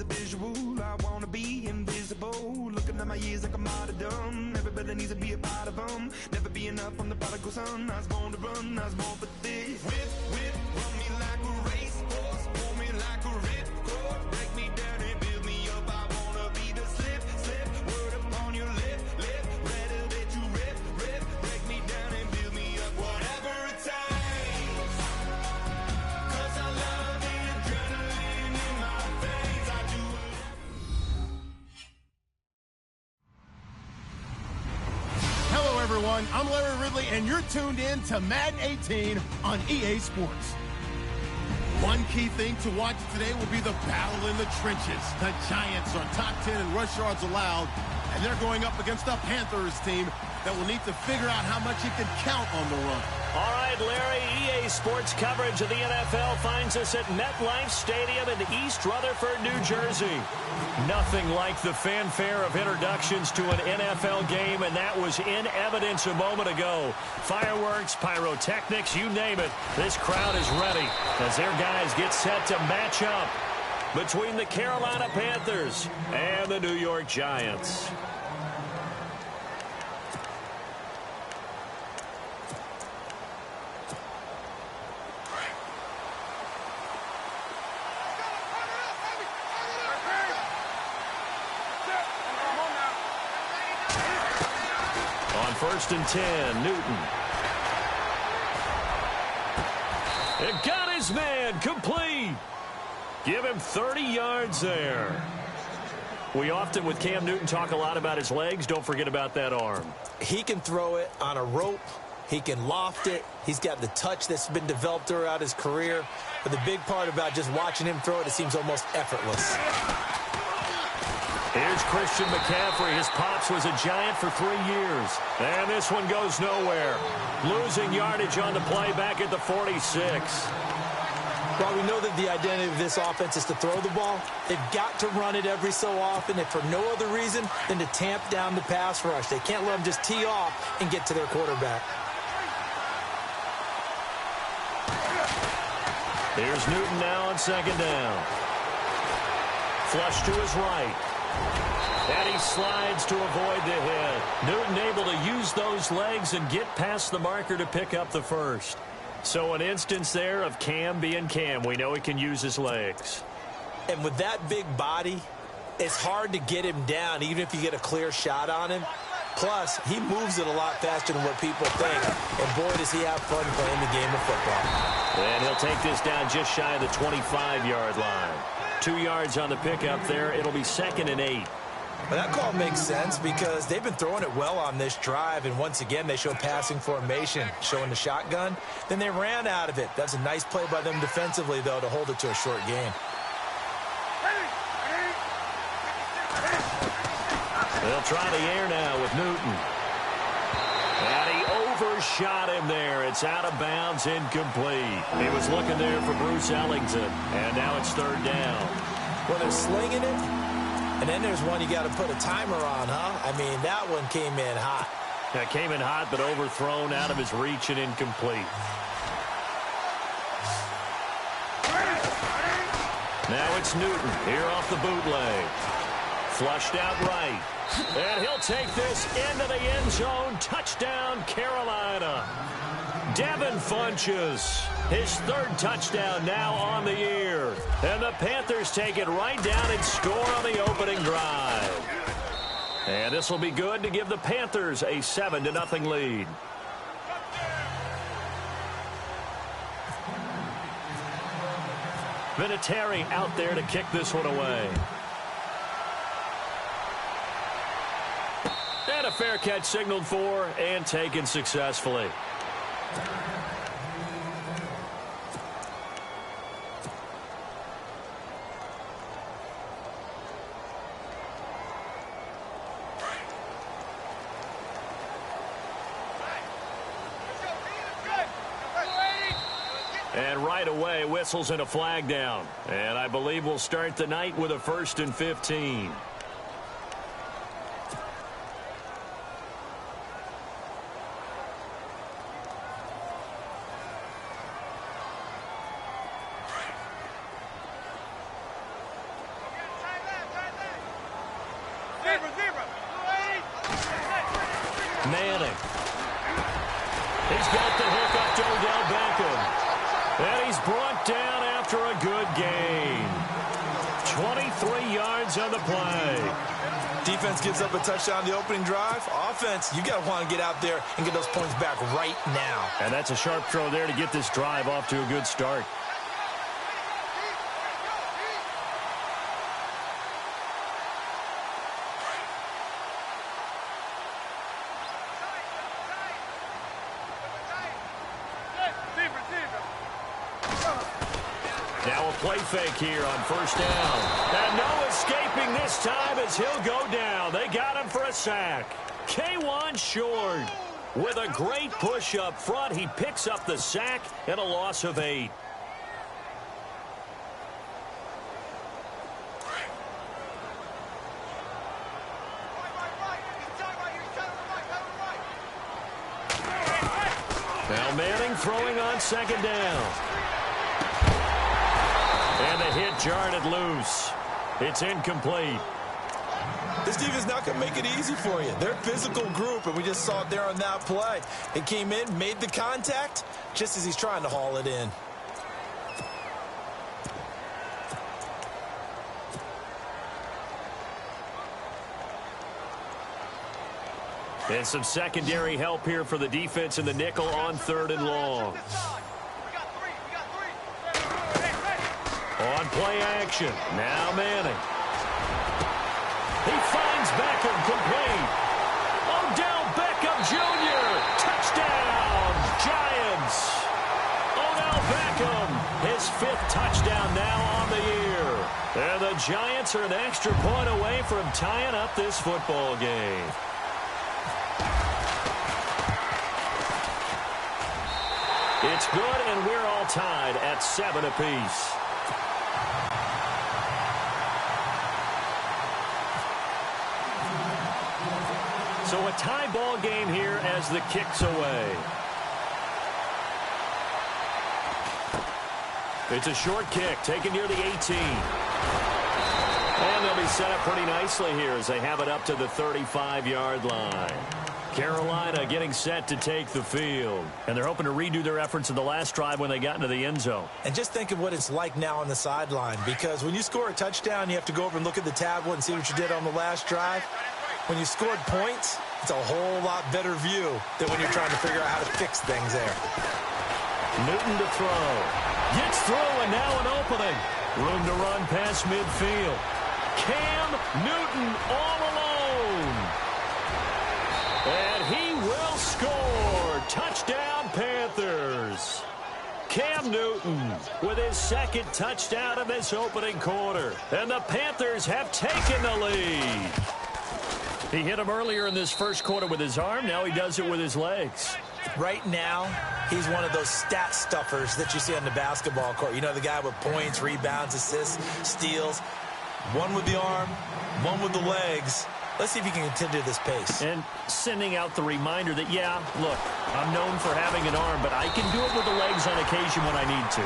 visual. I wanna be invisible. Looking at my years like I'm out of dumb. Everybody needs to be a part of them. Never be enough from the prodigal son. I was born to run, I was born for this. Whip, whip, run me like a racehorse. Pull me like a ripcord. Break me down and build me up. I wanna be the slip, slip. Word upon your lip, lip. Rather that you rip, rip. Break me down and build me up. Whatever it takes. 'Cause I love the adrenaline in my veins. I do it. Hello, everyone. I'm Larry Ridley, and you're tuned in to Madden 18 on EA Sports. One key thing to watch today will be the battle in the trenches. The Giants are top 10 in rush yards allowed, and they're going up against a Panthers team that will need to figure out how much it can count on the run. All right, Larry, EA Sports coverage of the NFL finds us at MetLife Stadium in East Rutherford, New Jersey. Nothing like the fanfare of introductions to an NFL game, and that was in evidence a moment ago. Fireworks, pyrotechnics, you name it. This crowd is ready as their guys get set to match up between the Carolina Panthers and the New York Giants. First and 10, Newton. It got his man, complete. Give him 30 yards there. We often, with Cam Newton, talk a lot about his legs. Don't forget about that arm. He can throw it on a rope. He can loft it. He's got the touch that's been developed throughout his career. But the big part about just watching him throw it, it seems almost effortless. Here's Christian McCaffrey. His pops was a Giant for 3 years. And this one goes nowhere. Losing yardage on the play back at the 46. Well, we know that the identity of this offense is to throw the ball. They've got to run it every so often, if for no other reason than to tamp down the pass rush. They can't let them just tee off and get to their quarterback. Here's Newton now on second down. Flush to his right. And he slides to avoid the hit. Newton able to use those legs and get past the marker to pick up the first. So an instance there of Cam being Cam. We know he can use his legs. And with that big body, it's hard to get him down, even if you get a clear shot on him. Plus, he moves it a lot faster than what people think. And boy, does he have fun playing the game of football. And he'll take this down just shy of the 25-yard line. 2 yards on the pickup there. It'll be 2nd and 8. Well, that call makes sense because they've been throwing it well on this drive, and once again, they show passing formation, showing the shotgun. Then they ran out of it. That's a nice play by them defensively, though, to hold it to a short gain. They'll try the air now with Newton. And he overshot him there. It's out of bounds, incomplete. He was looking there for Bruce Ellington, and now it's 3rd down. Well, they're slinging it, and then there's one you got to put a timer on, huh? I mean, that one came in hot. That came in hot, but overthrown out of his reach and incomplete. Now it's Newton here off the bootleg. Flushed out right. And he'll take this into the end zone. Touchdown, Carolina. Devin Funchess, his 3rd touchdown now on the year. And the Panthers take it right down and score on the opening drive. And this will be good to give the Panthers a 7-0 lead. Vinatieri out there to kick this one away. And a fair catch signaled for and taken successfully. And right away, whistles and a flag down. And I believe we'll start the night with a 1st and 15. Manning. He's got the hook up to Odell Beckham. And he's brought down after a good gain. 23 yards on the play. Defense gives up a touchdown the opening drive. Offense, you got to want to get out there and get those points back right now. And that's a sharp throw there to get this drive off to a good start. Now a play fake here on first down. And no escaping this time as he'll go down. They got him for a sack. K'Wan Short with a great push up front. He picks up the sack and a loss of 8. Now Manning throwing on second down. And the hit jarred it loose. It's incomplete. This defense not going to make it easy for you. They're a physical group, and we just saw it there on that play. It came in, made the contact, just as he's trying to haul it in. And some secondary help here for the defense in the nickel on 3rd and long. On play action. Now Manning. He finds Beckham complete. Odell Beckham Jr. Touchdown, Giants. Odell Beckham, his 5th touchdown now on the year. And the Giants are an extra point away from tying up this football game. It's good, and we're all tied at 7 apiece. So a tie ball game here as the kick's away. It's a short kick taken near the 18. And they'll be set up pretty nicely here as they have it up to the 35-yard line. Carolina getting set to take the field. And they're hoping to redo their efforts in the last drive when they got into the end zone. And just think of what it's like now on the sideline, because when you score a touchdown, you have to go over and look at the tablet and see what you did on the last drive. When you scored points, it's a whole lot better view than when you're trying to figure out how to fix things there. Newton to throw. Gets through, and now an opening. Room to run past midfield. Cam Newton all alone. And he will score. Touchdown, Panthers. Cam Newton with his 2nd touchdown of this opening quarter. And the Panthers have taken the lead. He hit him earlier in this first quarter with his arm. Now he does it with his legs. Right now, he's one of those stat stuffers that you see on the basketball court. You know, the guy with points, rebounds, assists, steals. One with the arm, one with the legs. Let's see if he can continue this pace. And sending out the reminder that, yeah, look, I'm known for having an arm, but I can do it with the legs on occasion when I need to.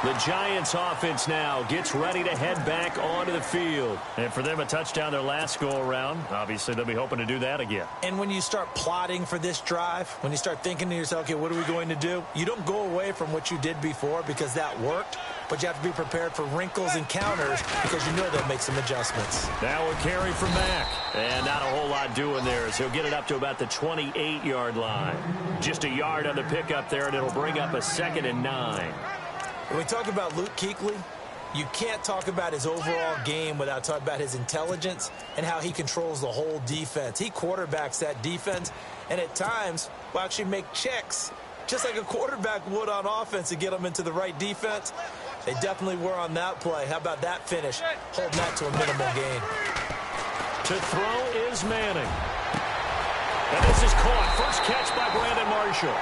The Giants offense now gets ready to head back onto the field. And for them, a touchdown their last go-around. Obviously, they'll be hoping to do that again. And when you start plotting for this drive, when you start thinking to yourself, okay, what are we going to do? You don't go away from what you did before because that worked, but you have to be prepared for wrinkles and counters because you know they'll make some adjustments. Now a carry from Mack. And not a whole lot doing there as he'll get it up to about the 28-yard line. Just a yard on the pickup there, and it'll bring up a 2nd and 9. When we talk about Luke Kuechly, you can't talk about his overall game without talking about his intelligence and how he controls the whole defense. He quarterbacks that defense, and at times will actually make checks, just like a quarterback would on offense to get them into the right defense. They definitely were on that play. How about that finish? Holding that to a minimal gain. To throw is Manning. And this is caught. First catch by Brandon Marshall.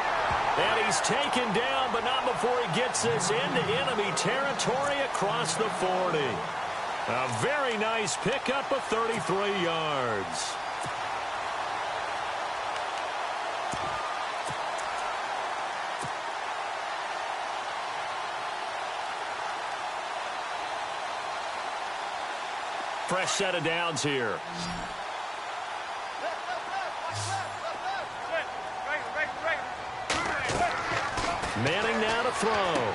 And he's taken down, but not before he gets this into enemy territory across the 40. A very nice pickup of 33 yards. Fresh set of downs here. throw.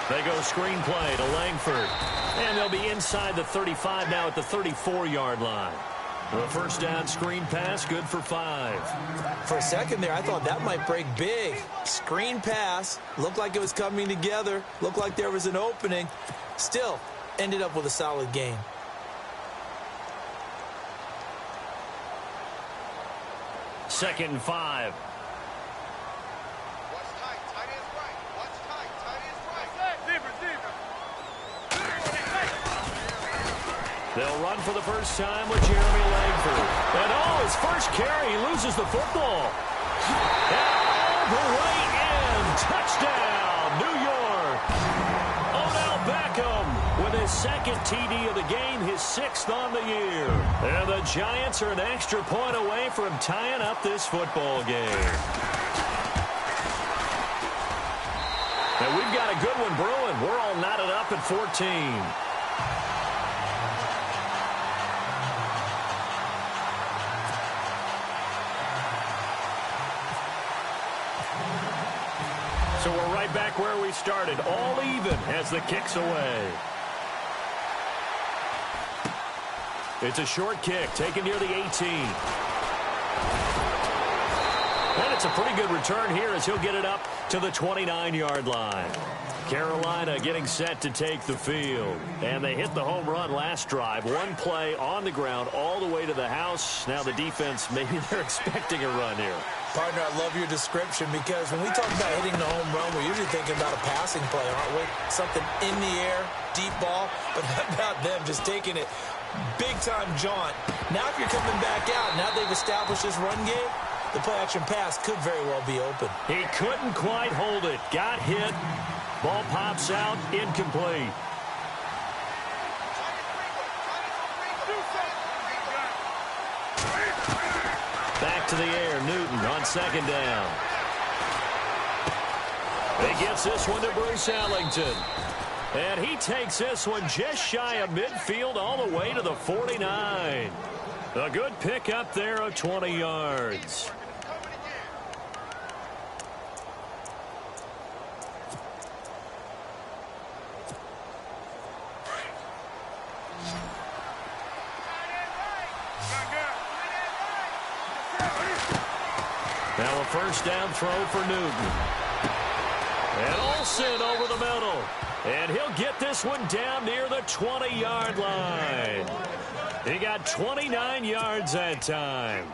They go screenplay to Langford. And they'll be inside the 35 now at the 34-yard line. The first down screen pass, good for 5. For a second there, I thought that might break big. Screen pass, looked like it was coming together, looked like there was an opening. Still, ended up with a solid gain. Second and 5. They'll run for the first time with Jeremy Langford. And his first carry, he loses the football. And the way in. Touchdown, New York. Odell Beckham with his second TD of the game, his 6th on the year. And the Giants are an extra point away from tying up this football game. And we've got a good one brewing. We're all knotted up at 14. So we're right back where we started, all even as the kick's away. It's a short kick, taken near the 18. And it's a pretty good return here as he'll get it up to the 29-yard line. Carolina getting set to take the field. And they hit the home run last drive. One play on the ground all the way to the house. Now the defense, maybe they're expecting a run here. Partner, I love your description because when we talk about hitting the home run, we're usually thinking about a passing play, aren't we? Something in the air, deep ball. But how about them just taking it big-time jaunt? Now if you're coming back out, now they've established this run game, the play-action pass could very well be open. He couldn't quite hold it. Got hit. Ball pops out, incomplete. Back to the air, Newton on second down. He gets this one to Bruce Ellington. And he takes this one just shy of midfield all the way to the 49. A good pickup there of 20 yards. Now a first down throw for Newton. And Olsen over the middle. And he'll get this one down near the 20-yard line. He got 29 yards that time.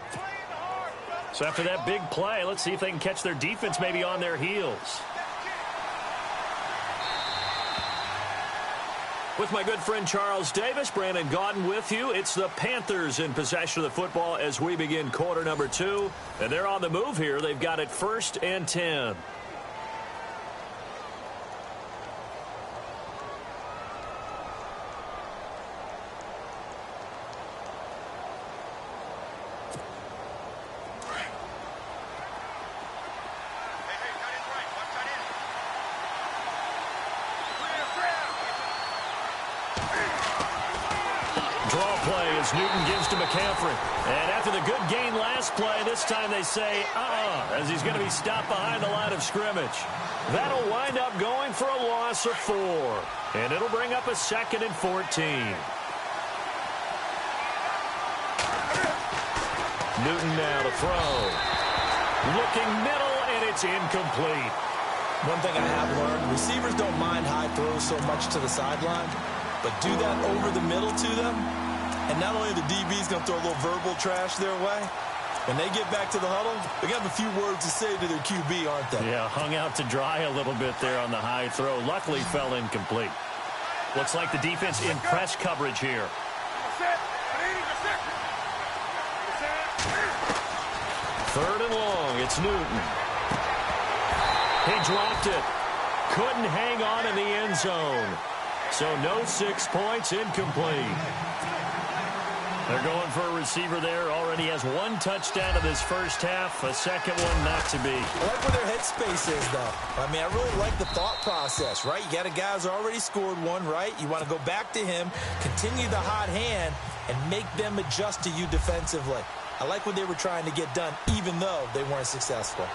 So after that big play, let's see if they can catch their defense maybe on their heels. With my good friend Charles Davis, Brandon Gaudin with you. It's the Panthers in possession of the football as we begin quarter number 2. And they're on the move here. They've got it 1st and 10. Newton gives to McCaffrey. And after the good gain last play, this time they say, as he's going to be stopped behind the line of scrimmage. That'll wind up going for a loss of 4. And it'll bring up a 2nd and 14. Newton now to throw. Looking middle, and it's incomplete. One thing I have learned, receivers don't mind high throws so much to the sideline, but do that over the middle to them, and not only the DB's going to throw a little verbal trash their way, when they get back to the huddle, they're going to have a few words to say to their QB, aren't they? Yeah, hung out to dry a little bit there on the high throw. Luckily fell incomplete. Looks like the defense in press coverage here. Third and long, it's Newton. He dropped it. Couldn't hang on in the end zone. So no 6 points, incomplete. They're going for a receiver there. Already has 1 touchdown in this first half. A second one not to be. I like where their headspace is, though. I mean, I really like the thought process, right? You got a guy who's already scored 1, right? You want to go back to him, continue the hot hand, and make them adjust to you defensively. I like what they were trying to get done, even though they weren't successful.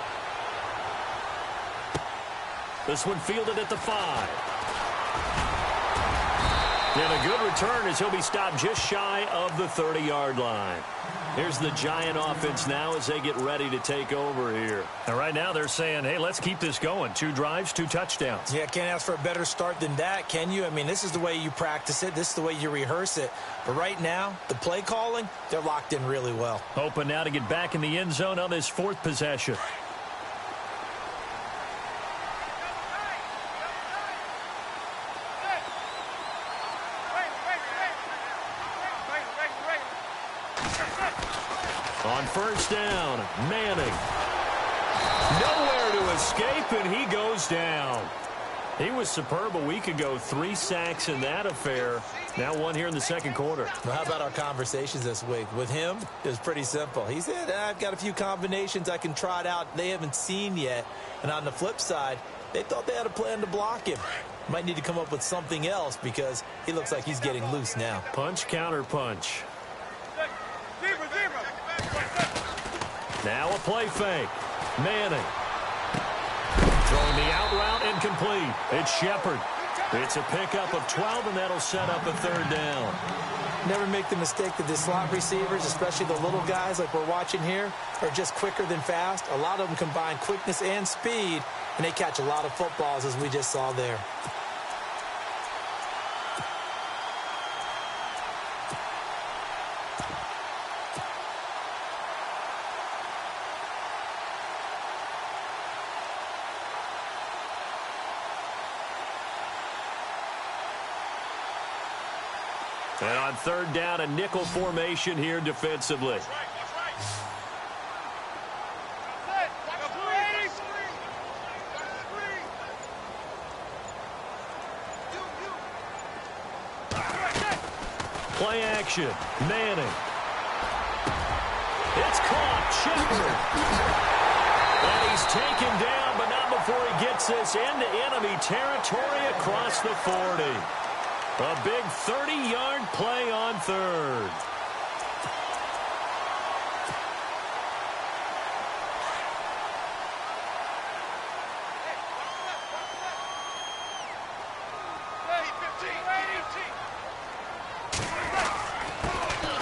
This one fielded at the 5. And a good return as he'll be stopped just shy of the 30-yard line. Here's the Giant offense now as they get ready to take over here. And right now they're saying, hey, let's keep this going. 2 drives, 2 touchdowns. Yeah, can't ask for a better start than that, can you? I mean, this is the way you practice it. This is the way you rehearse it. But right now, the play calling, they're locked in really well. Hoping now to get back in the end zone on this 4th possession. On first down, Manning. Nowhere to escape, and he goes down. He was superb a week ago. 3 sacks in that affair. Now 1 here in the second quarter. Well, how about our conversations this week? With him, it was pretty simple. He said, I've got a few combinations I can trot out they haven't seen yet. And on the flip side, they thought they had a plan to block him. Might need to come up with something else because he looks like he's getting loose now. Punch, counter punch. Now a play fake. Manning. Throwing the out route incomplete. It's Shepard. It's a pickup of 12, and that'll set up a 3rd down. Never make the mistake that the slot receivers, especially the little guys like we're watching here, are just quicker than fast. A lot of them combine quickness and speed, and they catch a lot of footballs, as we just saw there. And on 3rd down, a nickel formation here defensively. Play action. Manning. It's caught. Shepard. And he's taken down, but not before he gets this into enemy territory across the 40. A big 30-yard play on 3rd.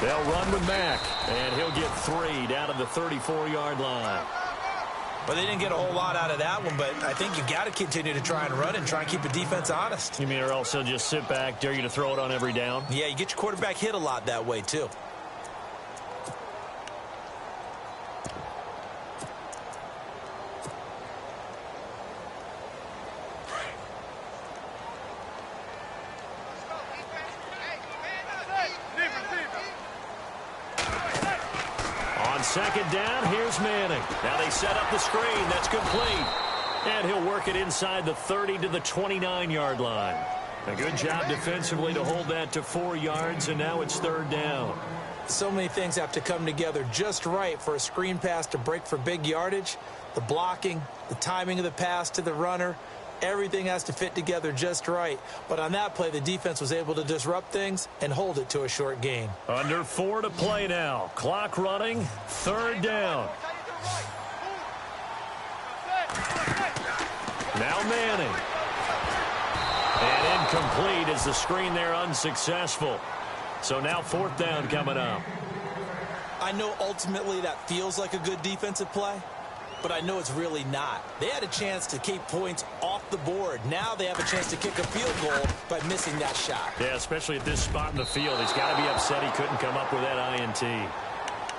They'll run with Mack, and he'll get 3 down to the 34-yard line. Well, they didn't get a whole lot out of that one, but I think you got to continue to try and run and try and keep the defense honest. You mean or else he'll just sit back, dare you to throw it on every down? Yeah, you get your quarterback hit a lot that way, too. On 2nd down, here's Manning. Now they set up the screen. That's complete. And he'll work it inside the 30 to the 29-yard line. A good job defensively to hold that to 4 yards, and now it's 3rd down. So many things have to come together just right for a screen pass to break for big yardage. The blocking, the timing of the pass to the runner, everything has to fit together just right. But on that play, the defense was able to disrupt things and hold it to a short gain. Under 4 to play now. Clock running. 3rd down. Now Manning. And incomplete as the screen there unsuccessful. So now 4th down coming up. I know ultimately that feels like a good defensive play, but I know it's really not. They had a chance to keep points off the board. Now they have a chance to kick a field goal by missing that shot. Yeah, especially at this spot in the field. He's got to be upset he couldn't come up with that INT.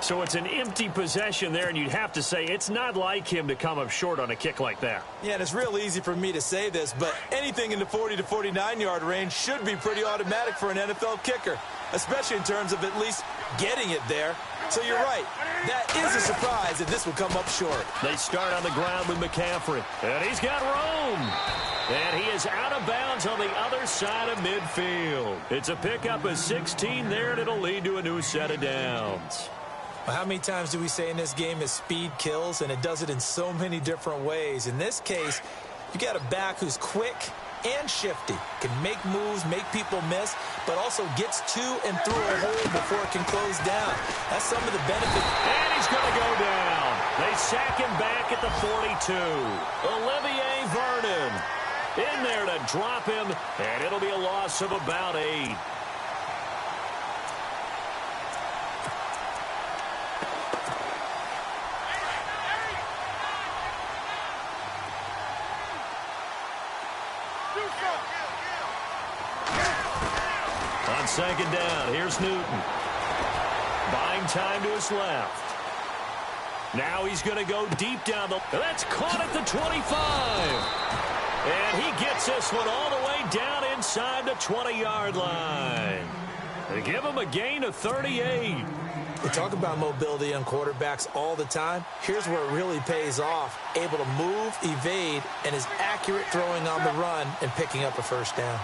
So it's an empty possession there, and you'd have to say it's not like him to come up short on a kick like that. Yeah, and it's real easy for me to say this, but anything in the 40 to 49-yard range should be pretty automatic for an NFL kicker, especially in terms of at least getting it there. So you're right. That is a surprise that this will come up short. They start on the ground with McCaffrey. And he's got room. And he is out of bounds on the other side of midfield. It's a pickup of 16 there, and it'll lead to a new set of downs. Well, how many times do we say in this game is speed kills, and it does it in so many different ways. In this case, you got a back who's quick and shifty, can make moves, make people miss, but also gets to and through a hole before it can close down. That's some of the benefit. And he's going to go down. They sack him back at the 42. Olivier Vernon. In there to drop him, and it'll be a loss of about 8. On second down, here's Newton. Buying time to his left. Now he's going to go deep down the... That's caught at the 25. And he gets this one all the way down inside the 20-yard line. They give him a gain of 38. We talk about mobility on quarterbacks all the time. Here's where it really pays off. Able to move, evade, and is accurate throwing on the run and picking up a first down.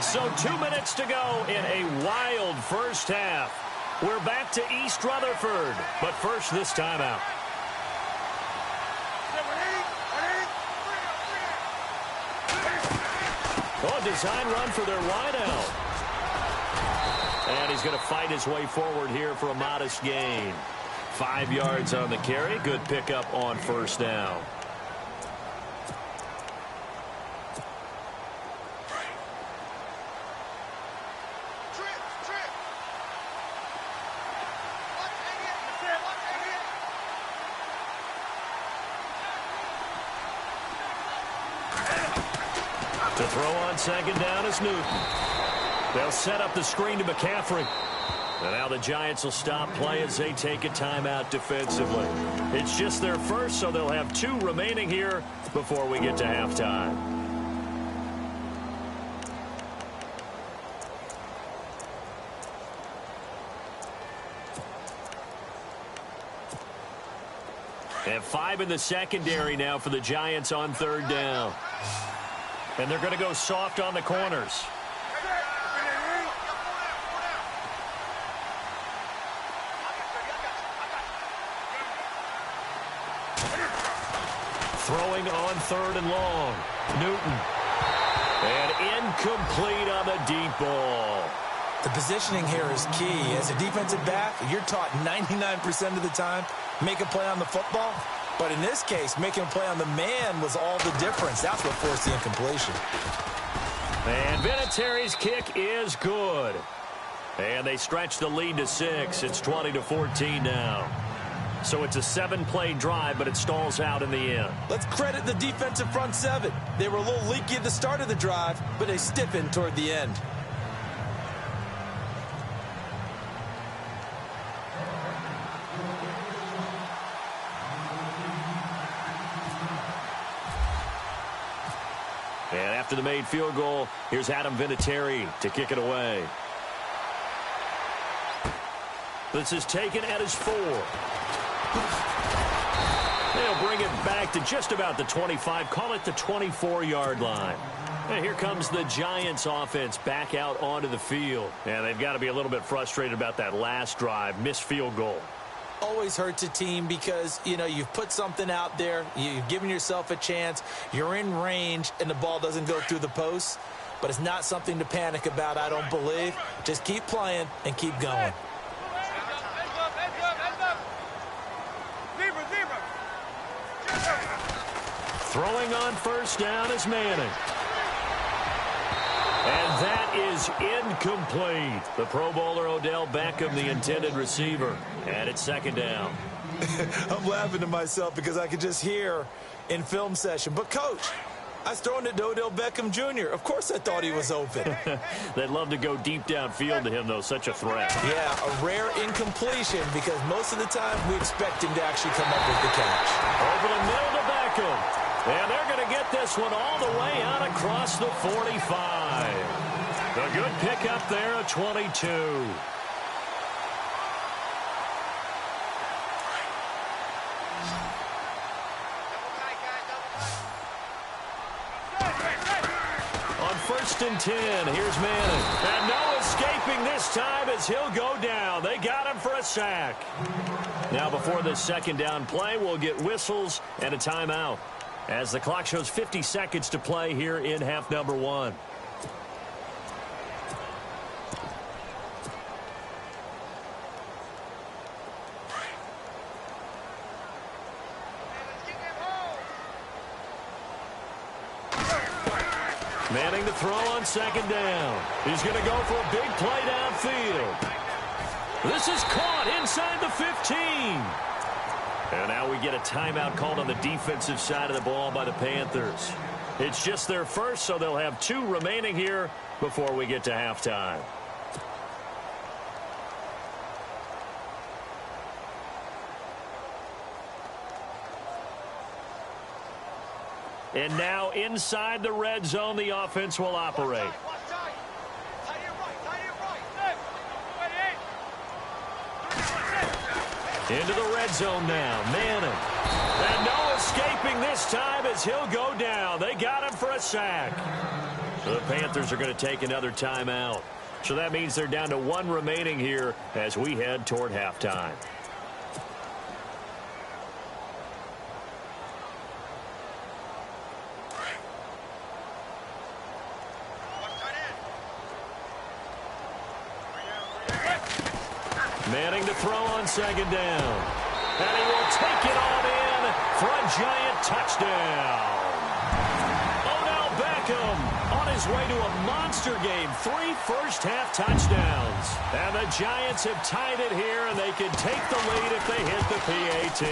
So 2 minutes to go in a wild first half. We're back to East Rutherford, but first this timeout. Oh, design run for their wideout. And he's going to fight his way forward here for a modest gain. 5 yards on the carry. Good pickup on first down. To throw on second down is Newton. They'll set up the screen to McCaffrey. And now the Giants will stop play as they take a timeout defensively. It's just their first, so they'll have 2 remaining here before we get to halftime. And 5 in the secondary now for the Giants on third down. And they're going to go soft on the corners. Throwing on third and long. Newton. And incomplete on the deep ball. The positioning here is key. As a defensive back, you're taught 99% of the time, make a play on the football. But in this case, making a play on the man was all the difference. That's what forced the incompletion. And Vinatieri's kick is good. And they stretch the lead to 6. It's 20-14 now. So it's a 7-play drive, but it stalls out in the end. Let's credit the defensive front 7. They were a little leaky at the start of the drive, but they stiffened toward the end. And after the made field goal, here's Adam Vinatieri to kick it away. This is taken at his 4. They'll bring it back to just about the 25, call it the 24-yard line. And here comes the Giants offense back out onto the field. And they've got to be a little bit frustrated about that last drive, missed field goal. Always hurts a team because, you know, you've put something out there, you've given yourself a chance, you're in range, and the ball doesn't go through the posts. But it's not something to panic about, I don't believe. Just keep playing and keep going. Throwing on first down is Manning. And that is incomplete. The Pro Bowler Odell Beckham, the intended receiver. And it's second down. I'm laughing to myself because I could just hear in film session. But, Coach, I was throwing it to Odell Beckham Jr. Of course I thought he was open. They'd love to go deep downfield to him, though. Such a threat. Yeah, a rare incompletion because most of the time we expect him to actually come up with the catch. Over the middle to Beckham. And they're going to get this one all the way out across the 45. A good pickup there at 22. On first and 10, here's Manning. And no escaping this time as he'll go down. They got him for a sack. Now before this second down play, we'll get whistles and a timeout, as the clock shows 50 seconds to play here in half number 1. Manning to throw on second down. He's going to go for a big play downfield. This is caught inside the 15. And now we get a timeout called on the defensive side of the ball by the Panthers. It's just their first, so they'll have 2 remaining here before we get to halftime. And now inside the red zone, the offense will operate. Into the red zone now, Manning. And no escaping this time as he'll go down. They got him for a sack. The Panthers are going to take another timeout. So that means they're down to 1 remaining here as we head toward halftime. Manning to throw on second down. And he will take it on in for a giant touchdown. Odell Beckham on his way to a monster game. 3 first-half touchdowns. And the Giants have tied it here, and they can take the lead if they hit the PAT.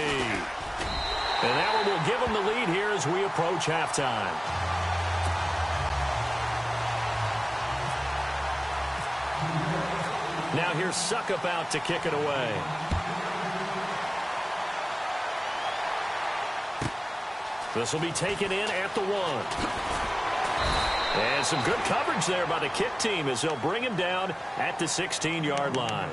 And that one will give them the lead here as we approach halftime. Now here's Suckup out to kick it away. This will be taken in at the 1. And some good coverage there by the kick team as they'll bring him down at the 16-yard line.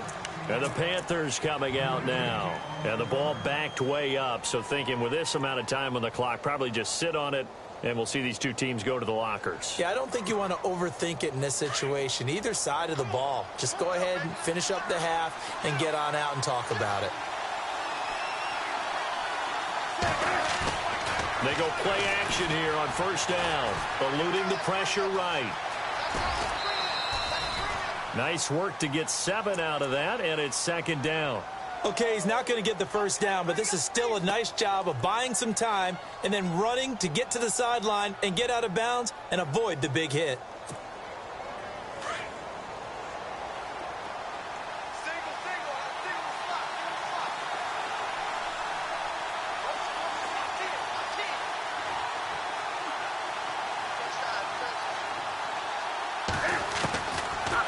And the Panthers coming out now. And the ball backed way up, so thinking with this amount of time on the clock, probably just sit on it, and we'll see these 2 teams go to the lockers. Yeah, I don't think you want to overthink it in this situation. Either side of the ball. Just go ahead and finish up the half and get on out and talk about it. They go play action here on first down. Eluding the pressure right. Nice work to get 7 out of that, and it's second down. Okay, he's not going to get the first down, but this is still a nice job of buying some time and then running to get to the sideline and get out of bounds and avoid the big hit.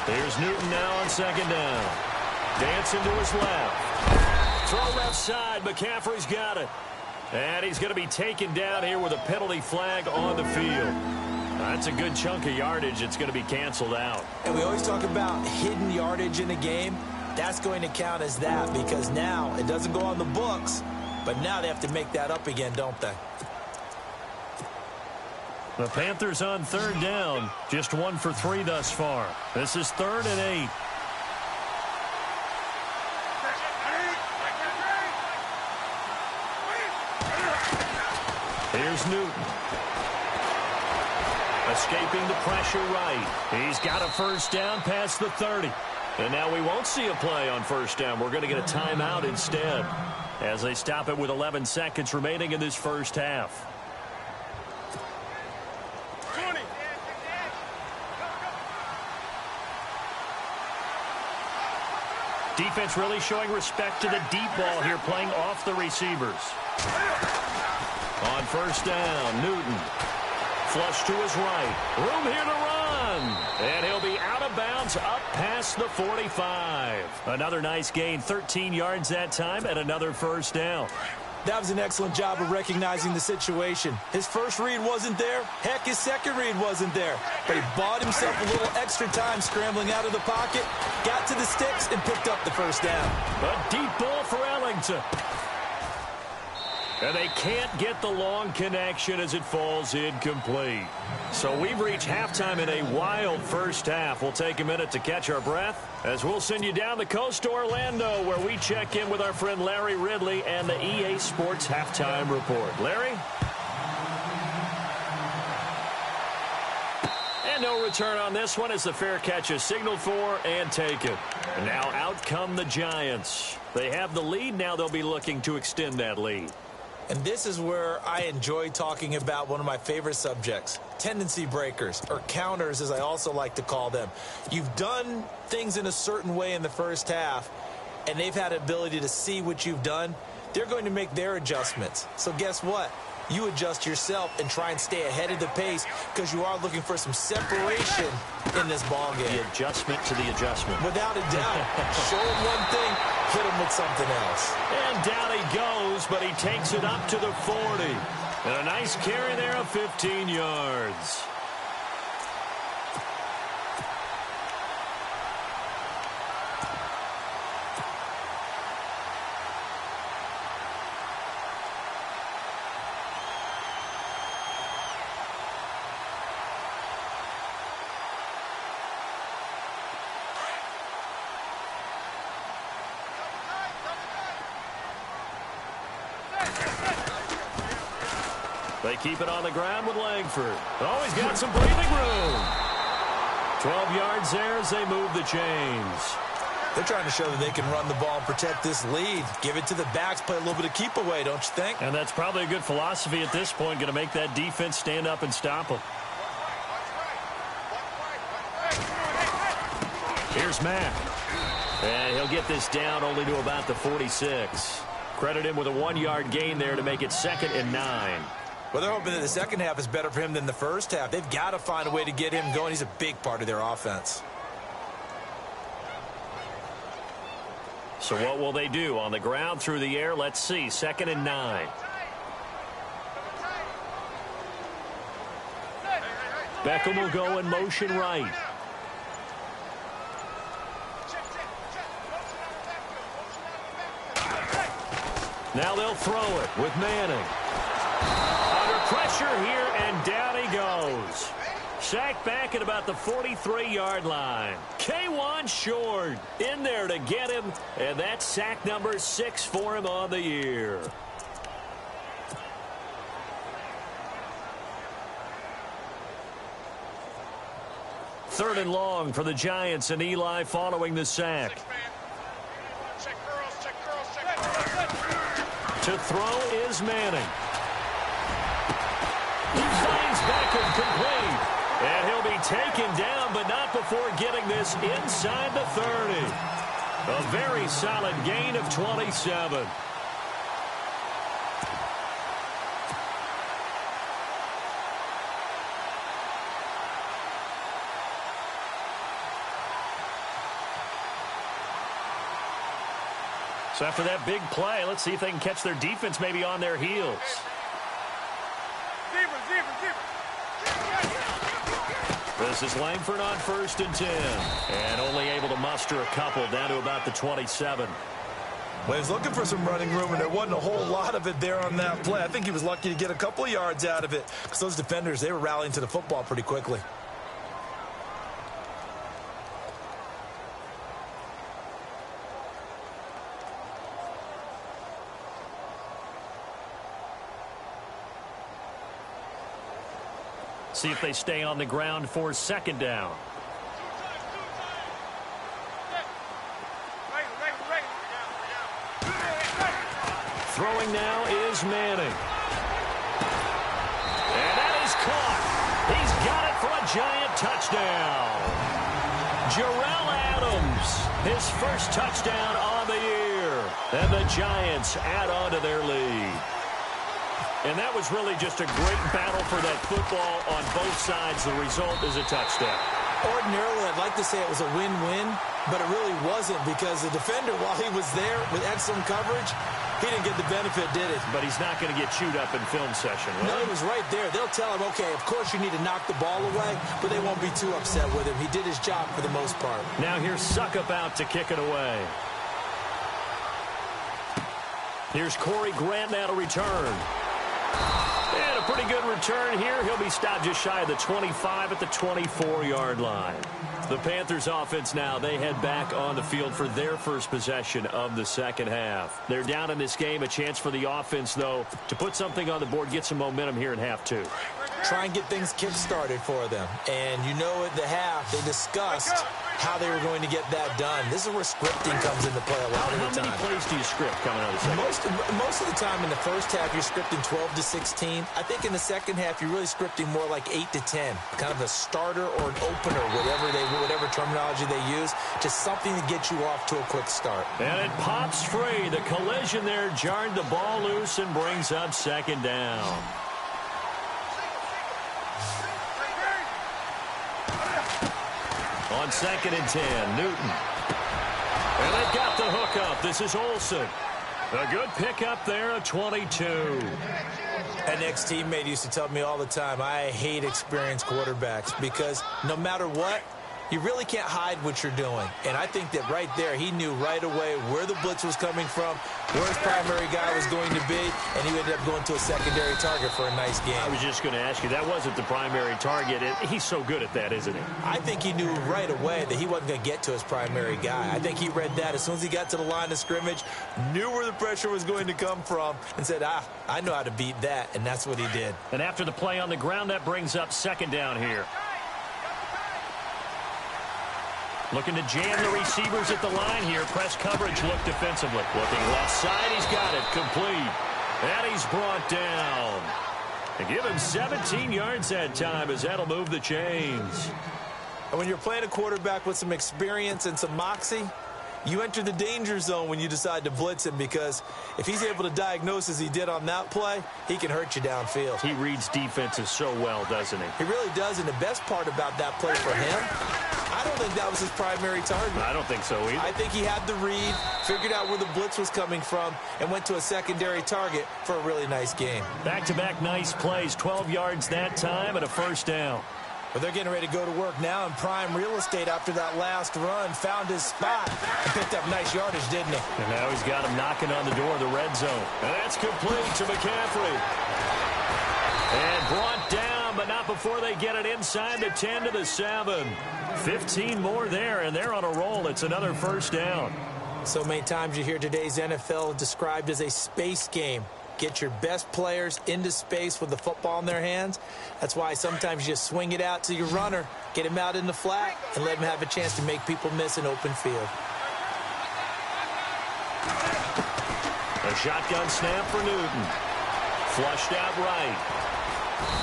Here's Newton now on second down. Dancing to his left. Throw left side. McCaffrey's got it. And he's going to be taken down here with a penalty flag on the field. That's a good chunk of yardage. It's going to be canceled out. And we always talk about hidden yardage in a game. That's going to count as that because now it doesn't go on the books, but now they have to make that up again, don't they? The Panthers on third down. Just 1 for 3 thus far. This is 3rd and 8. Here's Newton. Escaping the pressure right. He's got a first down past the 30. And now we won't see a play on first down. We're going to get a timeout instead as they stop it with 11 seconds remaining in this first half. Defense really showing respect to the deep ball here, playing off the receivers. On first down, Newton. Flush to his right. Room here to run. And he'll be out of bounds up past the 45. Another nice gain, 13 yards that time, and another first down. That was an excellent job of recognizing the situation. His first read wasn't there. Heck, his second read wasn't there. But he bought himself a little extra time scrambling out of the pocket, got to the sticks, and picked up the first down. A deep ball for Ellington. And they can't get the long connection as it falls incomplete. So we've reached halftime in a wild first half. We'll take a minute to catch our breath as we'll send you down the coast to Orlando where we check in with our friend Larry Ridley and the EA Sports Halftime Report. Larry? And no return on this one as the fair catch is signaled for and taken. And now out come the Giants. They have the lead. Now they'll be looking to extend that lead. And this is where I enjoy talking about one of my favorite subjects, tendency breakers, or counters as I also like to call them. You've done things in a certain way in the first half, and they've had an ability to see what you've done. They're going to make their adjustments. So guess what? You adjust yourself and try and stay ahead of the pace because you are looking for some separation in this ball game. The adjustment to the adjustment. Without a doubt. Show him one thing, hit him with something else. And down he goes, but he takes it up to the 40. And a nice carry there of 15 yards. They keep it on the ground with Langford. Oh, he's got some breathing room. 12 yards there as they move the chains. They're trying to show that they can run the ball and protect this lead. Give it to the backs, play a little bit of keep away, don't you think? And that's probably a good philosophy at this point, going to make that defense stand up and stop them. Here's Mack. And he'll get this down only to about the 46. Credit him with a 1-yard gain there to make it 2nd and 9. Well, they're hoping that the second half is better for him than the first half. They've got to find a way to get him going. He's a big part of their offense. So what will they do? On the ground, through the air, let's see. 2nd and 9. Beckham will go in motion right. Now they'll throw it with Manning. Under pressure here, and down he goes. Sacked back at about the 43-yard line. K1 Short in there to get him, and that's sack number 6 for him on the year. Third and long for the Giants, and Eli following the sack. To throw is Manning. He finds Beckham complete. And he'll be taken down, but not before getting this inside the 30. A very solid gain of 27. So after that big play, let's see if they can catch their defense maybe on their heels. This is Langford on 1st and 10. And only able to muster a couple down to about the 27. Well, he was looking for some running room, and there wasn't a whole lot of it there on that play. I think he was lucky to get a couple of yards out of it because those defenders, they were rallying to the football pretty quickly. See if they stay on the ground for 2nd down. Throwing now is Manning. And that is caught. He's got it for a Giant touchdown. Jarrell Adams, his first touchdown on the year. And the Giants add on to their lead. And that was really just a great battle for that football on both sides. The result is a touchdown. Ordinarily, I'd like to say it was a win-win, but it really wasn't because the defender, while he was there with excellent coverage, he didn't get the benefit, did it? But he's not going to get chewed up in film session, will No, he was right there. They'll tell him, okay, of course you need to knock the ball away, but they won't be too upset with him. He did his job for the most part. Now here's Suckup out to kick it away. Here's Corey Grant now to return. And a pretty good return here. He'll be stopped just shy of the 25 at the 24-yard line. The Panthers offense now, they head back on the field for their first possession of the second half. They're down in this game. A chance for the offense, though, to put something on the board, get some momentum here in half 2. Try and get things kick-started for them. And you know at the half, they discussed how they were going to get that done. This is where scripting comes into play a lot of the time. How many plays do you script coming out of the second? Most of the time in the first half, you're scripting 12 to 16. I think in the second half, you're really scripting more like 8 to 10. Kind of a starter or an opener, whatever terminology they use. Just something to get you off to a quick start. And it pops free. The collision there jarred the ball loose and brings up second down. On 2nd and 10, Newton. And they've got the hook up. This is Olsen. A good pickup there, a 22. An ex-teammate used to tell me all the time, I hate experienced quarterbacks because no matter what, you really can't hide what you're doing. And I think that right there, he knew right away where the blitz was coming from, where his primary guy was going to be, and he ended up going to a secondary target for a nice game. I was just going to ask you, that wasn't the primary target. He's so good at that, isn't he? I think he knew right away that he wasn't going to get to his primary guy. I think he read that as soon as he got to the line of scrimmage, knew where the pressure was going to come from, and said, I know how to beat that, and that's what he did. And after the play on the ground, that brings up second down here. Looking to jam the receivers at the line here. Press coverage look defensively. Looking left side. He's got it. Complete. And he's brought down. And give him 17 yards that time as that'll move the chains. And when you're playing a quarterback with some experience and some moxie, you enter the danger zone when you decide to blitz him, because if he's able to diagnose as he did on that play, he can hurt you downfield. He reads defenses so well, doesn't he? He really does, and the best part about that play for him, I don't think that was his primary target. I don't think so either. I think he had the read, figured out where the blitz was coming from, and went to a secondary target for a really nice game. Back-to-back nice plays, 12 yards that time and a first down. But they're getting ready to go to work now in prime real estate after that last run. Found his spot and picked up nice yardage, didn't he? And now he's got him knocking on the door of the red zone. And that's complete to McCaffrey. And brought down, but not before they get it inside the 10 to the 7. 15 more there, and they're on a roll. It's another first down. So many times you hear today's NFL described as a space game. Get your best players into space with the football in their hands. That's why sometimes you just swing it out to your runner, get him out in the flat, and let him have a chance to make people miss an open field. A shotgun snap for Newton. Flushed out right.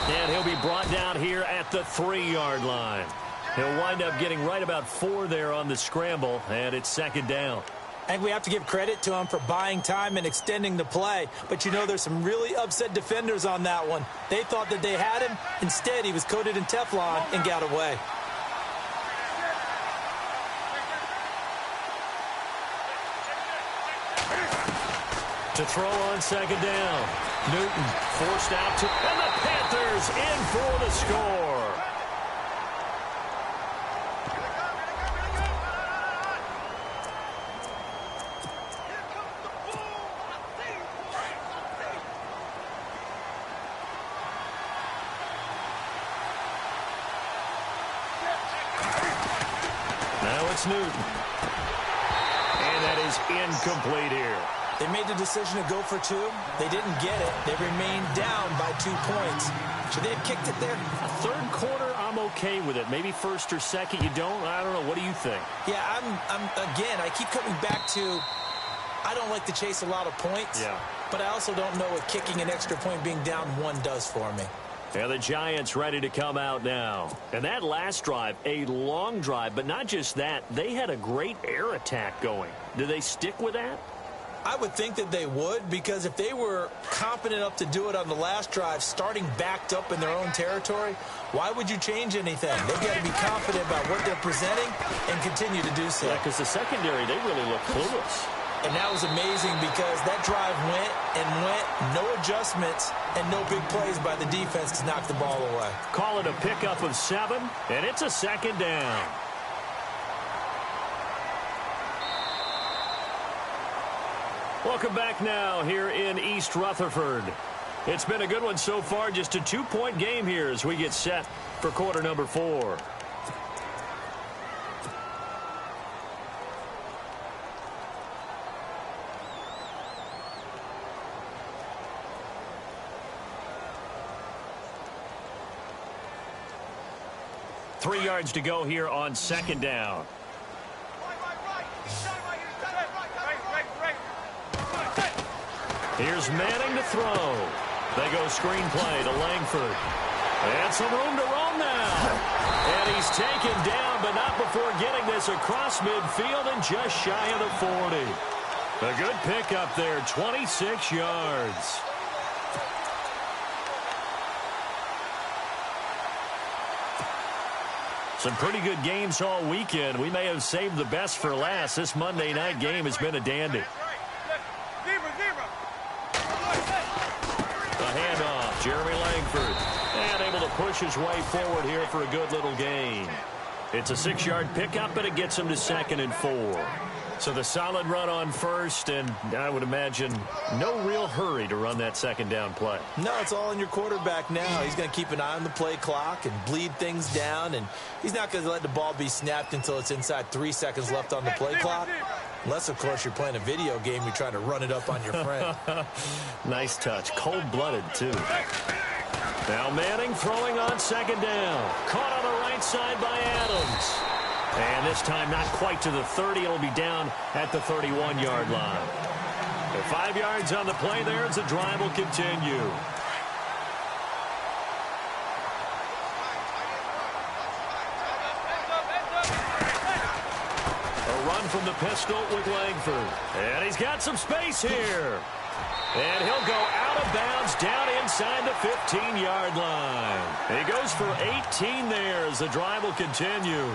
And he'll be brought down here at the 3-yard line. He'll wind up getting right about 4 there on the scramble, and it's second down. I think we have to give credit to him for buying time and extending the play. But, you know, there's some really upset defenders on that one. They thought that they had him. Instead, he was coated in Teflon and got away. To throw on second down. Newton forced out to, and the Panthers in for the score. Newton. And that is incomplete here. They made the decision to go for 2. They didn't get it. They remained down by 2 points. Should they have kicked it there? Third quarter, I'm okay with it. Maybe first or second, you don't? I don't know. What do you think? Yeah, again, I keep coming back to, I don't like to chase a lot of points. Yeah. But I also don't know what kicking an extra point being down 1 does for me. Yeah, the Giants ready to come out now. And that last drive, a long drive, but not just that. They had a great air attack going. Do they stick with that? I would think that they would, because if they were confident enough to do it on the last drive, starting backed up in their own territory, why would you change anything? They've got to be confident about what they're presenting and continue to do so. Yeah, because the secondary, they really look clueless. And that was amazing because that drive went and went, no adjustments, and no big plays by the defense to knock the ball away. Call it a pickup of 7, and it's a second down. Welcome back now here in East Rutherford. It's been a good one so far, just a 2-point game here as we get set for quarter number 4. Three yards to go here on second down. Here's Manning to throw. They go screenplay to Langford. And some room to roam now. And he's taken down, but not before getting this across midfield and just shy of the 40. A good pickup there, 26 yards. Some pretty good games all weekend. We may have saved the best for last. This Monday night game has been a dandy. A handoff, Jeremy Langford. And able to push his way forward here for a good little gain. It's a 6-yard pickup, but it gets him to 2nd and 4. So the solid run on first, and I would imagine no real hurry to run that 2nd down play. No, it's all in your quarterback now. He's going to keep an eye on the play clock and bleed things down, and he's not going to let the ball be snapped until it's inside 3 seconds left on the play clock. Unless, of course, you're playing a video game, you're trying to run it up on your friend. Nice touch. Cold-blooded, too. Now Manning throwing on 2nd down. Caught on the right side by Adams. And this time not quite to the 30. It'll be down at the 31-yard line. 5 yards on the play there as the drive will continue. A run from the pistol with Langford. And he's got some space here. And he'll go out of bounds down inside the 15-yard line. He goes for 18 there as the drive will continue.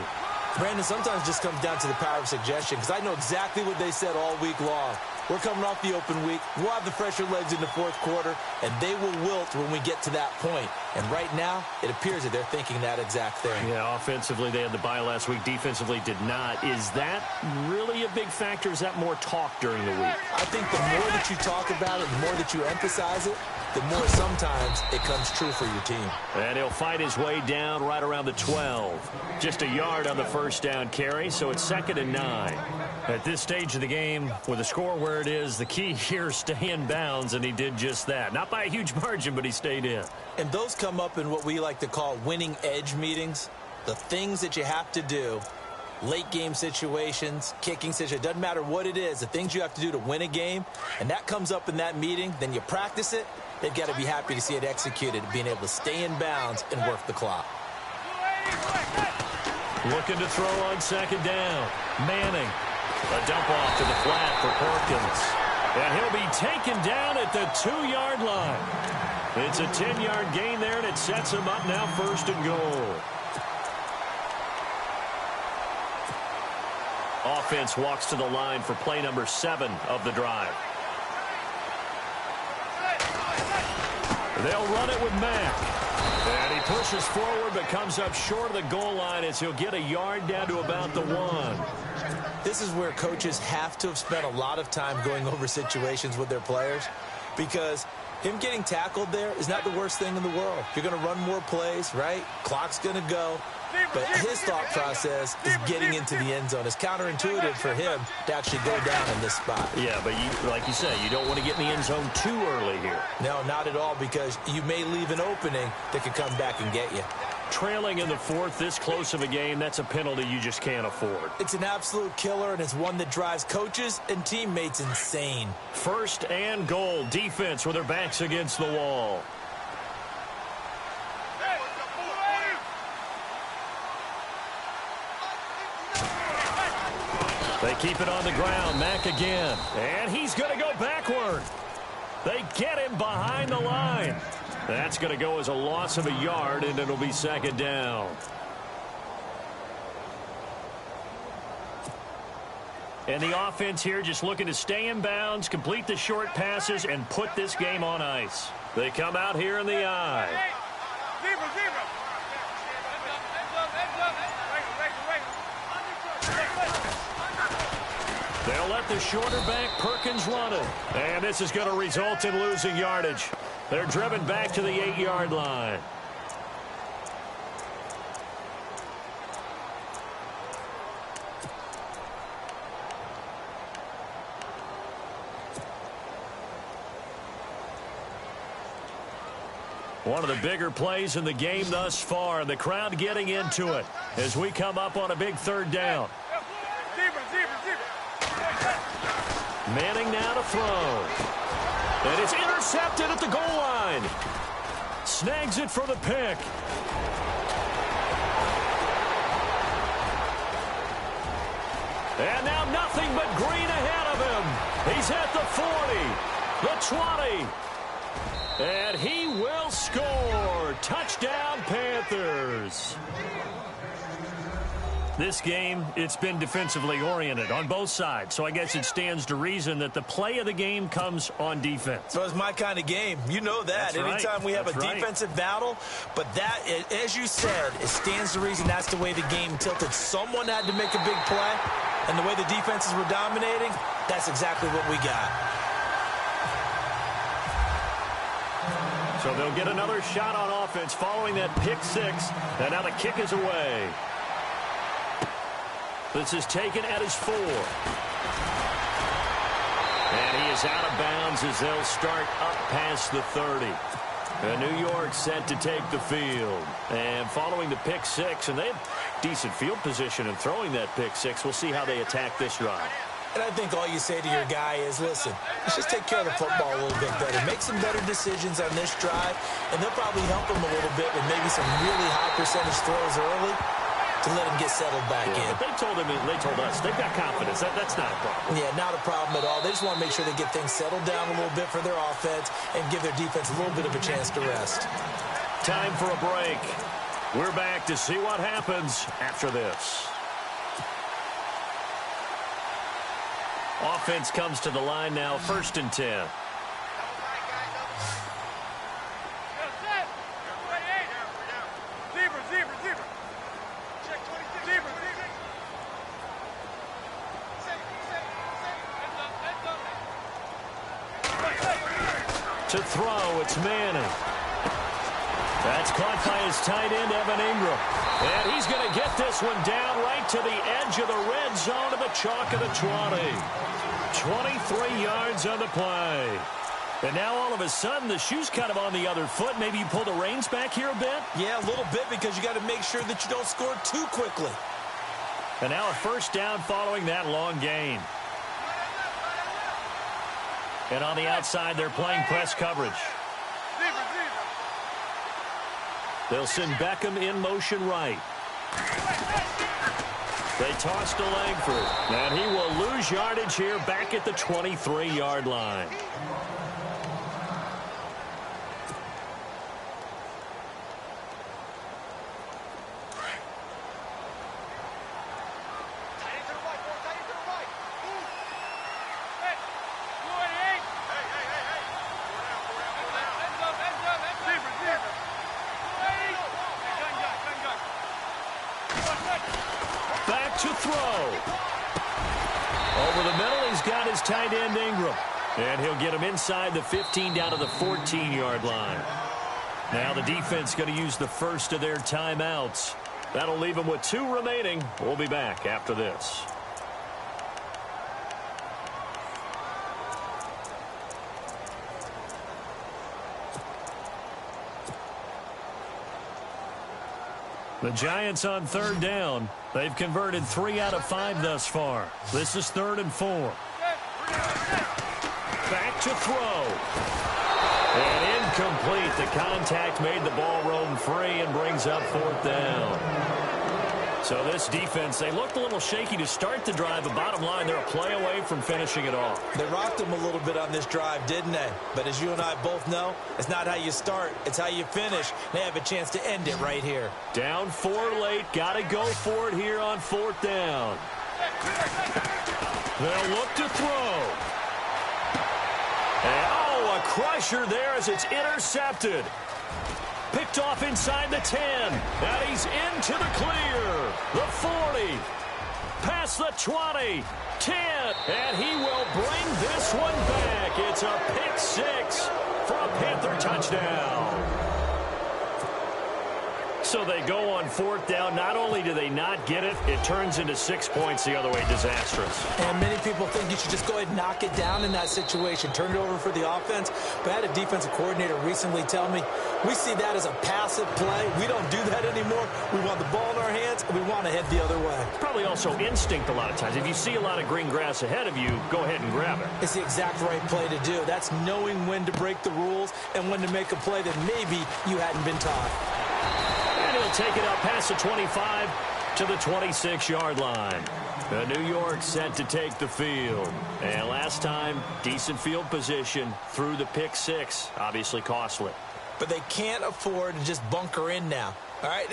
Brandon, sometimes it just comes down to the power of suggestion, because I know exactly what they said all week long. We're coming off the open week. We'll have the fresher legs in the 4th quarter, and they will wilt when we get to that point. And right now, it appears that they're thinking that exact thing. Yeah, offensively, they had the bye last week. Defensively, did not. Is that really a big factor? Is that more talk during the week? I think the more that you talk about it, the more that you emphasize it, the more sometimes it comes true for your team. And he'll fight his way down right around the 12. Just a yard on the first down carry, so it's 2nd and 9. At this stage of the game, with the score where it is, the key here is stay in bounds, and he did just that. Not by a huge margin, but he stayed in. And those come up in what we like to call winning edge meetings. The things that you have to do, late game situations, kicking situations, doesn't matter what it is, the things you have to do to win a game, and that comes up in that meeting, then you practice it. They've got to be happy to see it executed, being able to stay in bounds and work the clock. Looking to throw on 2nd down. Manning. A dump off to the flat for Perkins. And he'll be taken down at the 2-yard line. It's a 10-yard gain there, and it sets him up now 1st and goal. Offense walks to the line for play number 7 of the drive. They'll run it with Mack. And he pushes forward but comes up short of the goal line as he'll get a yard down to about the 1. This is where coaches have to have spent a lot of time going over situations with their players, because him getting tackled there is not the worst thing in the world. You're going to run more plays, right? Clock's going to go. But his thought process is getting into the end zone. It's counterintuitive for him to actually go down in this spot. Yeah, but like you said, you don't want to get in the end zone too early here. No, not at all, because you may leave an opening that could come back and get you. Trailing in the 4th, this close of a game, that's a penalty you just can't afford. It's an absolute killer, and it's one that drives coaches and teammates insane. 1st and goal. Defense with their backs against the wall. They keep it on the ground. Mack again. And he's going to go backward. They get him behind the line. That's going to go as a loss of a yard, and it'll be 2nd down. And the offense here just looking to stay in bounds, complete the short passes, and put this game on ice. They come out here in the eye. They'll let the shorter back Perkins run it. And this is going to result in losing yardage. They're driven back to the 8-yard line. One of the bigger plays in the game thus far, and the crowd getting into it as we come up on a big 3rd down. Manning now to throw. And it's intercepted at the goal line. Snags it for the pick. And now nothing but green ahead of him. He's at the 40, the 20. And he will score. Touchdown, Panthers. This game, it's been defensively oriented on both sides, so I guess it stands to reason that the play of the game comes on defense. So it's my kind of game. You know that. That's Anytime right. we have That's a right. defensive battle, but that, as you said, it stands to reason that's the way the game tilted. Someone had to make a big play, and the way the defenses were dominating, that's exactly what we got. So they'll get another shot on offense following that pick six, and now the kick is away. This is taken at his 4. And he is out of bounds as they'll start up past the 30. And New York set to take the field. And following the pick six, and they have decent field position in throwing that pick six. We'll see how they attack this drive. And I think all you say to your guy is, listen, let's just take care of the football a little bit better. Make some better decisions on this drive, and they'll probably help him a little bit with maybe some really high percentage throws early to let him get settled back in. But they told us, they've got confidence. That's not a problem. Yeah, not a problem at all. They just want to make sure they get things settled down a little bit for their offense and give their defense a little bit of a chance to rest. Time for a break. We're back to see what happens after this. Offense comes to the line now, 1st and 10. To throw, it's Manning. That's caught by his tight end, Evan Ingram. And he's going to get this one down right to the edge of the red zone of the chalk of the 20. 23 yards on the play. And now all of a sudden the shoe's kind of on the other foot. Maybe you pull the reins back here a bit? Yeah, a little bit, because you got to make sure that you don't score too quickly. And now a first down following that long gain. And on the outside, they're playing press coverage. They'll send Beckham in motion right. They toss to Langford. And he will lose yardage here back at the 23-yard line. Back to throw. Over the middle, he's got his tight end, Ingram. And he'll get him inside the 15 down to the 14-yard line. Now the defense going to use the first of their timeouts. That'll leave them with 2 remaining. We'll be back after this. The Giants on 3rd down. They've converted 3 out of 5 thus far. This is 3rd and 4. Back to throw. And incomplete. The contact made the ball roam free and brings up 4th down. So this defense, they looked a little shaky to start the drive, but bottom line, they're a play away from finishing it off. They rocked them a little bit on this drive, didn't they? But as you and I both know, it's not how you start, it's how you finish. They have a chance to end it right here. Down 4 late, got to go for it here on 4th down. They'll look to throw. And, oh, a crusher there as it's intercepted. Picked off inside the 10. And he's into the clear. The 40. Past the 20. 10. And he will bring this one back. It's a pick 6 for a Panther touchdown. So they go on fourth down. Not only do they not get it, it turns into 6 points the other way. Disastrous. And many people think you should just go ahead and knock it down in that situation. Turn it over for the offense. But I had a defensive coordinator recently tell me, we see that as a passive play. We don't do that anymore. We want the ball in our hands, and we want to head the other way. Probably also instinct a lot of times. If you see a lot of green grass ahead of you, go ahead and grab it. It's the exact right play to do. That's knowing when to break the rules and when to make a play that maybe you hadn't been taught. And he'll take it up past the 25 to the 26-yard line. New York set to take the field. And last time, decent field position through the pick six. Obviously costly. But they can't afford to just bunker in now. All right,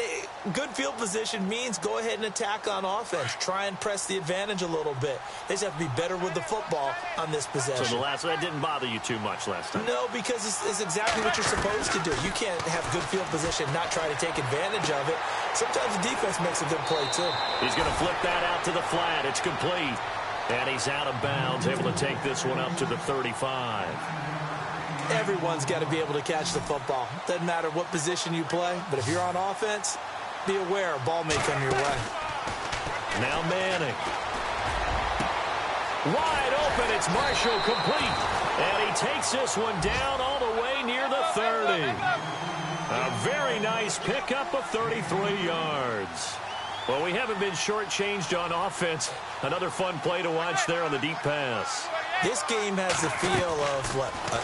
good field position means go ahead and attack on offense. Try and press the advantage a little bit. They just have to be better with the football on this possession. So that didn't bother you too much last time? No, because it's exactly what you're supposed to do. You can't have good field position and not try to take advantage of it. Sometimes the defense makes a good play, too. He's going to flip that out to the flat. It's complete. And he's out of bounds, able to take this one up to the 35. Everyone's got to be able to catch the football. Doesn't matter what position you play, but if you're on offense, be aware a ball may come your way. Now Manning. Wide open, it's Marshall complete. And he takes this one down all the way near the 30. A very nice pickup of 33 yards. Well, we haven't been shortchanged on offense. Another fun play to watch there on the deep pass. This game has the feel of,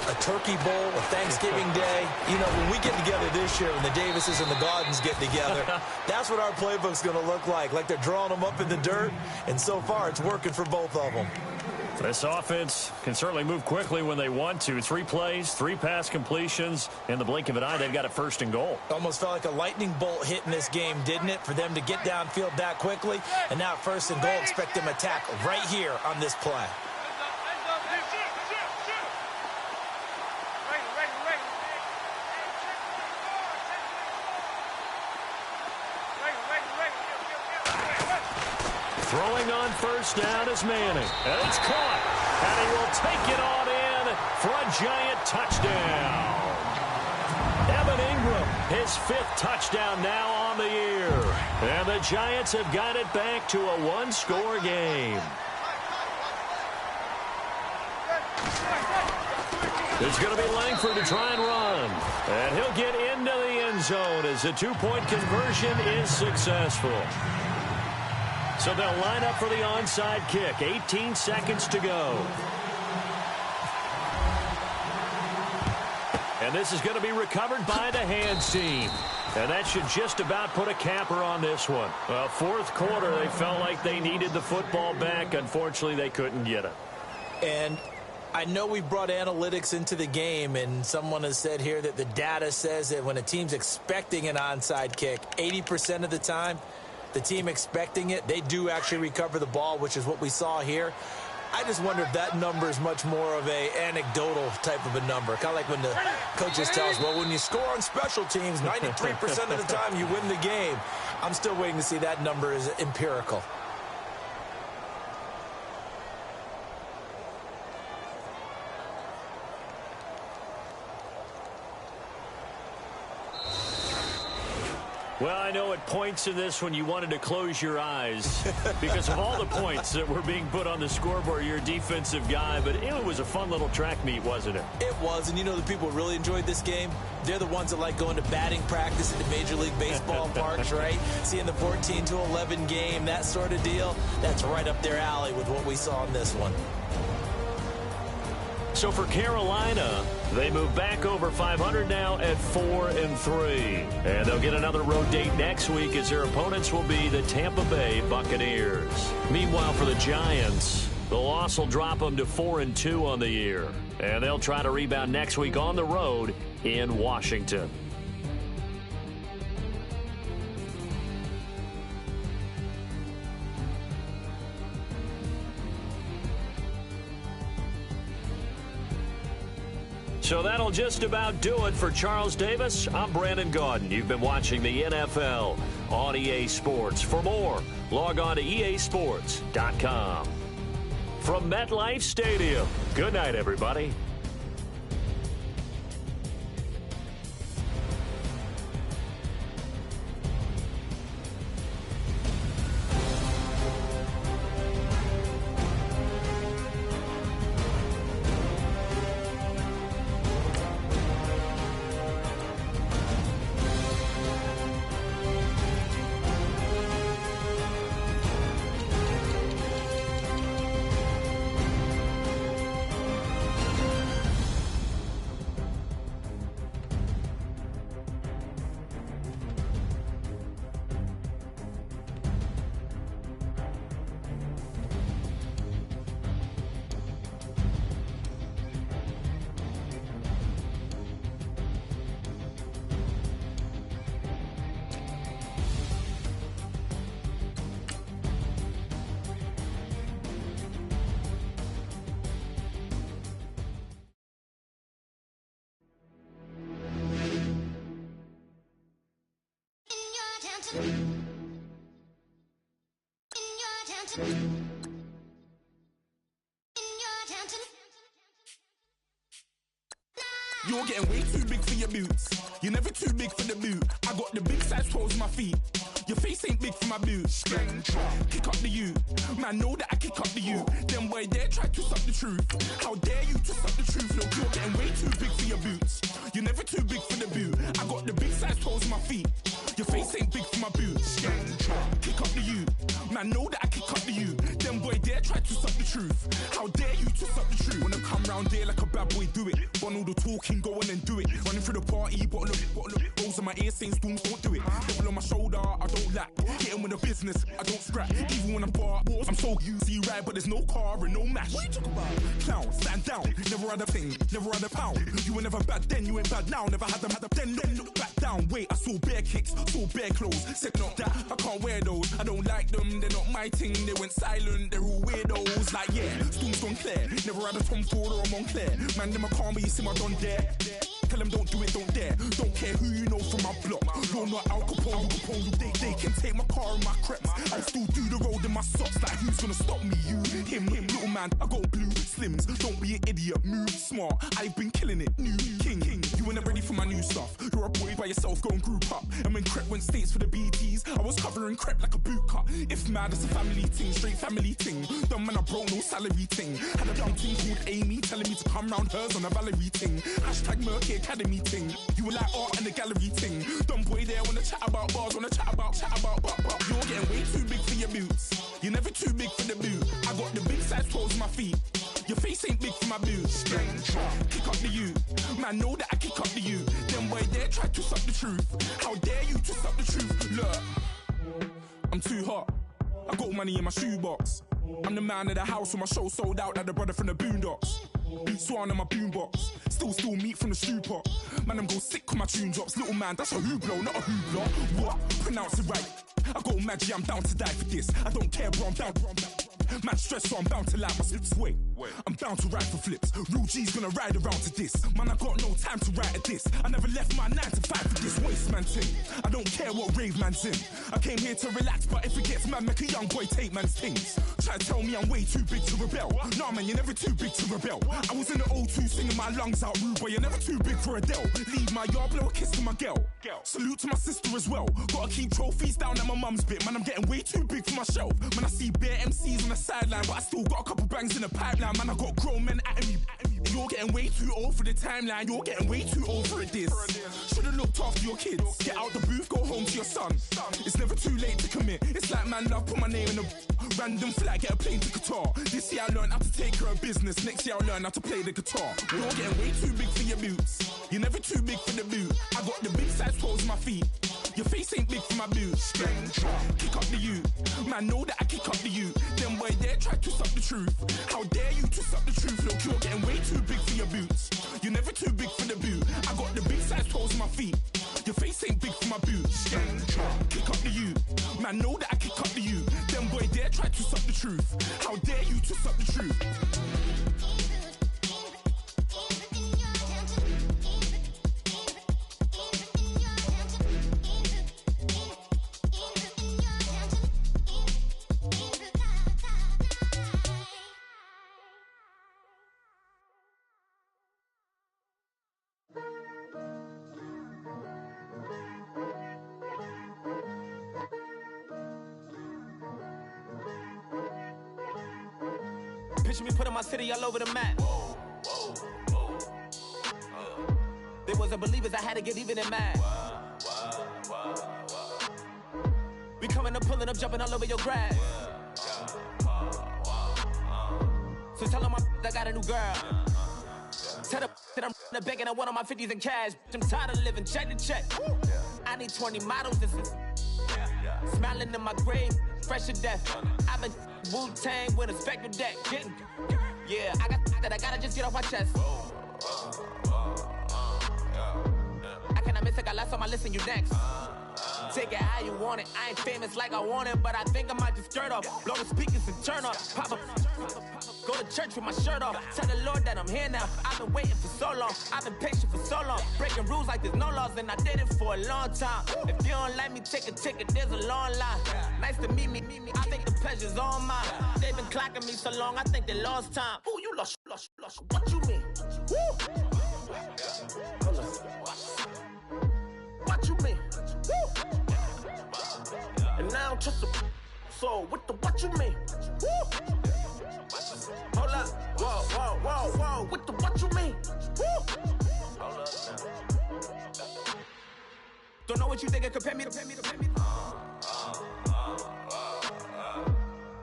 a turkey bowl, a Thanksgiving day. You know, when we get together this year, when the Davises and the Gaudens get together, that's what our playbook's going to look like they're drawing them up in the dirt, and so far it's working for both of them. This offense can certainly move quickly when they want to. 3 plays, 3 pass completions. In the blink of an eye, they've got a first and goal. Almost felt like a lightning bolt hit in this game, didn't it? For them to get downfield that quickly. And now first and goal, expect them to attack right here on this play. Throwing on first down is Manning. And it's caught. And he will take it on in for a Giant touchdown. Evan Ingram, his 5th touchdown now on the year. And the Giants have got it back to a 1-score game. It's going to be Langford to try and run. And he'll get into the end zone as the 2-point conversion is successful. So they'll line up for the onside kick. 18 seconds to go. And this is going to be recovered by the hands team. And that should just about put a capper on this one. Well, 4th quarter, they felt like they needed the football back. Unfortunately, they couldn't get it. And I know we brought analytics into the game, and someone has said here that the data says that when a team's expecting an onside kick, 80% of the time, the team expecting it, they do actually recover the ball, which is what we saw here. I just wonder if that number is much more of a anecdotal type of a number. Kind of like when the coaches tell us, well, when you score on special teams, 93% of the time you win the game. I'm still waiting to see that number is empirical. Well, I know at points in this when you wanted to close your eyes because of all the points that were being put on the scoreboard. You're a defensive guy, but it was a fun little track meet, wasn't it? It was, and you know the people who really enjoyed this game? They're the ones that like going to batting practice at the Major League Baseball parks, right? Seeing the 14-11 game, that sort of deal. That's right up their alley with what we saw in this one. So for Carolina, they move back over 500 now at 4-3. And they'll get another road date next week as their opponents will be the Tampa Bay Buccaneers. Meanwhile, for the Giants, the loss will drop them to 4-2 on the year. And they'll try to rebound next week on the road in Washington. So that'll just about do it for Charles Davis. I'm Brandon Gaudin. You've been watching the NFL on EA Sports. For more, log on to easports.com. From MetLife Stadium, good night, everybody. You're getting way too big for your boots. You're never too big for the boot. I got the big size toes on my feet. Your face ain't big for my boots. Kick up the you. Man, know that I kick up the you. Them boy dare try to suck the truth. How dare you to suck the truth? Look, you're getting way too big for your boots. You're never too big for the boot. I got the big size toes on my feet. Your face ain't big for my boots. Kick up the you. Man, know that I kick up the you. Them boy dare try to suck the truth. How dare you to suck the truth? Wanna come round there like a bad boy, do it. Want all the talking, go on and do it. Running through the party, bottle of rolls in my ear saying storms, don't do it. Double on my shoulder, I don't lack. Hitting with the business, I don't scrap. Even when I'm bar wars, I'm so easy right, but there's no car and no mash. What you talk about? Clown, stand down. Never had a thing, never had a pound. You were never bad then, you ain't bad now. Never had them, then look back down. Wait, I saw bare kicks, saw bare clothes. Said not that, I can't wear those. I don't like them, they're not my thing. They went silent, they're all weirdos. Like yeah, storms gone clear. Never had a Tom Ford or a Montclair. Man, them a calm, but you see my done there. Tell them don't do it, don't dare. Don't care who you know from my block. You're not Al Capone. They can take my car and my creps. I still do the road in my socks. Like who's gonna stop me? You, him, little man. I got blue slims. Don't be an idiot. Move smart. I've been killing it. New king. You ain't ready for my new stuff. You're a boy by yourself. Go and group up. And when Crep went states for the BTs, I was covering Crep like a boot cut. If mad, it's a family thing. Straight family thing. Dumb man, I broke no salary thing. Had a young thing called Amy telling me to come round hers on a Valerie thing. Hashtag Murky Academy thing. You were like art and the gallery thing. Dumb boy there wanna chat about bars, wanna chat about. You're getting way too big for your boots. You're never too big for the boot. I got the big size toes on my feet. Your face ain't big for my boots. Kick up the you. Man, know that I kick up the you. Them boy there try to suck the truth. How dare you to suck the truth? Look, I'm too hot. I got money in my shoebox. I'm the man of the house when my show sold out like the brother from the Boondocks. Beat Swan in my boombox. Still meat from the stew pot. Man, I'm go sick when my tune drops. Little man, that's a hooplo, not a hoopla. What? Pronounce it right. I got magic, I'm down to die for this. I don't care, bro, I'm down. Man stressed, so I'm bound to lie my slips. Wait, I'm bound to ride for flips. Real G's gonna ride around to this. Man, I got no time to write at this. I never left my 9 to 5 for this waste man thing. I don't care what rave man's in. I came here to relax, but if it gets mad, make a young boy take man's things. Try to tell me I'm way too big to rebel. Nah, man, you're never too big to rebel. I was in the O2 singing my lungs out, rude boy. You're never too big for Adele. Leave my yard, blow a kiss to my girl. Salute to my sister as well. Gotta keep trophies down at my mum's bit. Man, I'm getting way too big for my shelf. Man, I see bare MCs on the sideline, but I still got a couple bangs in the pipeline. Man, I got grown men at me. You're getting way too old for the timeline. You're getting way too old for a diss. Should've looked after your kids. Get out the booth, go home to your son. It's never too late to commit. It's like man love, put my name in a random flag, get a plane to Qatar. This year I learned how to take care of business. Next year I'll learn how to play the guitar. You're getting way too big for your boots. You're never too big for the boot. I got the big size toes on my feet. Your face ain't big for my boots. Kick up the you. Man, know that I kick up the you. Them boy there try to suck the truth. How dare you to suck the truth? Look, you're getting way too big for your boots. You're never too big for the boot. I got the big size toes on my feet. Your face ain't big for my boots. Kick up the you. Man, know that I kick up the you. Them boy there try to suck the truth. How dare you to suck the truth? Picture me putting my city all over the map. They wasn't believers, I had to get even in mad. We coming up, pulling up, jumping all over your grass. So tell them I got a new girl. Tell them that I'm begging, I want all my 50s in cash. I'm tired of living check to check. I need 20 models, this is smiling in my grave, fresh to death. I've been Wu-Tang with a spectral deck. Yeah, I got that, I gotta just get off my chest. I cannot miss, I got last on my list and you next. Take it how you want it, I ain't famous like I want it, but I think I might just skirt off. Blow the speakers and turn up, pop up. Go to church with my shirt off. Tell the Lord that I'm here now. I've been waiting for so long. I've been patient for so long. Breaking rules like there's no laws, and I did it for a long time. If you don't like me, take a ticket. There's a long line. Nice to meet me. I think the pleasure's all mine. They've been clocking me so long, I think they lost time. Ooh, you lost. What you mean? Woo! What you mean? Woo! And now I don't trust a so what you mean? Woo! Hold up. Whoa. What you mean? Woo! Hold up now. Don't know what you think, compare me.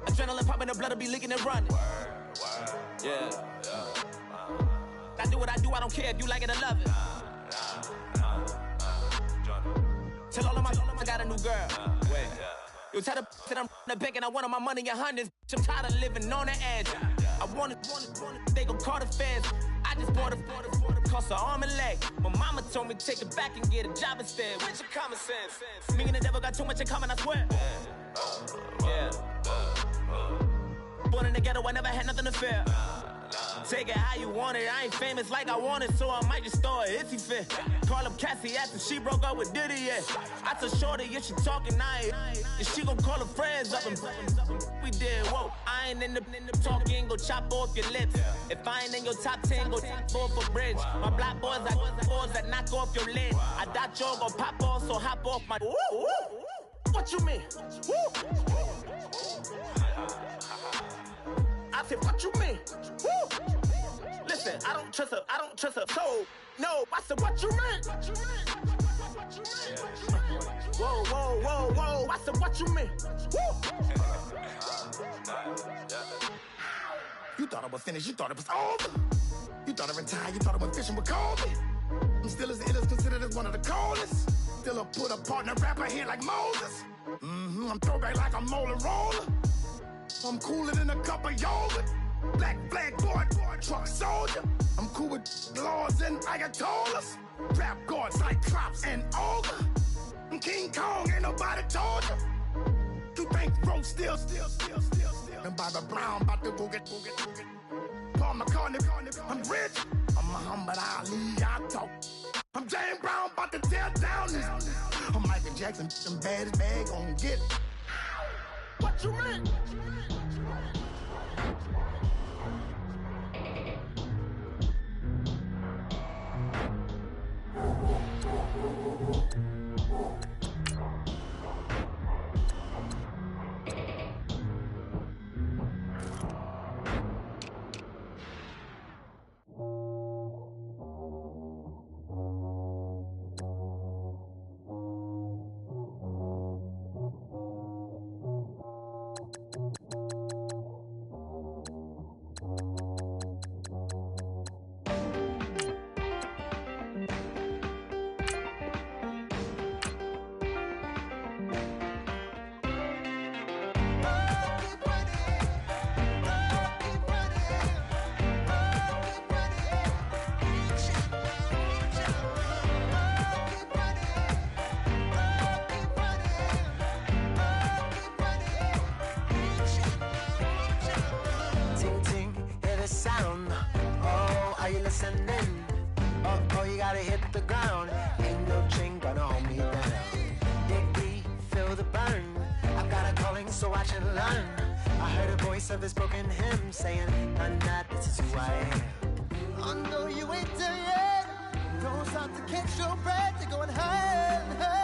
Adrenaline popping, the blood will be leaking and running. Yeah. I do what I do, I don't care if you like it or love it. Tell all of my I got a new girl. Wait. You tell the that I'm the bank and I want all my money in hundreds. I'm tired of living on the edge. I want it. They gon' call the feds. I just bought a cost an arm and leg. My mama told me take it back and get a job instead. Where's your common sense? Me and the devil got too much in common, I swear. Yeah. Born in the ghetto, I never had nothing to fear. Take it how you want it. I ain't famous like I want it, so I might just throw a iffy fit. Call up Cassie after she broke up with Diddy, yeah. I told Shorty if she talking, I ain't. And she gon' call her friends up and we did, whoa. I ain't in the talking, go chop off your lips. If I ain't in your top 10, go top 4 for bridge. My black boys, I got boys that knock off your lid. I doubt y'all gon' pop off, so hop off my. What you mean? I said, what you mean? Woo! Listen, I don't trust her, so, no, I said, what you mean? Whoa, I said, what you mean? Woo! You thought I was finished, you thought it was over. You thought I retired, you thought I went fishing with Kobe. I'm still as ill as considered as one of the coldest. Still a put a partner rapper here like Moses. I'm throwback like a molar roller. I'm cooler than a cup of yogurt. Black flag boy, truck soldier. I'm cool with laws and Ayatollahs. Rap gods like Cyclops and Ogre. I'm King Kong, ain't nobody told you. You think Rome still. And Bobby Brown about to go get. Paul McCartney, I'm rich. I'm Muhammad Ali, I talk. I'm James Brown, about to tear down this. I'm Michael Jackson, some bad bag gon' get. What you mean? Oh, you gotta hit the ground. Ain't no chain gonna hold me down. Dig deep, feel the burn. I've got a calling, so watch and learn. I heard a voice of this broken hymn saying, "None that this is who I am." I know you ain't there yet. Don't stop to catch your breath. You're going higher and higher.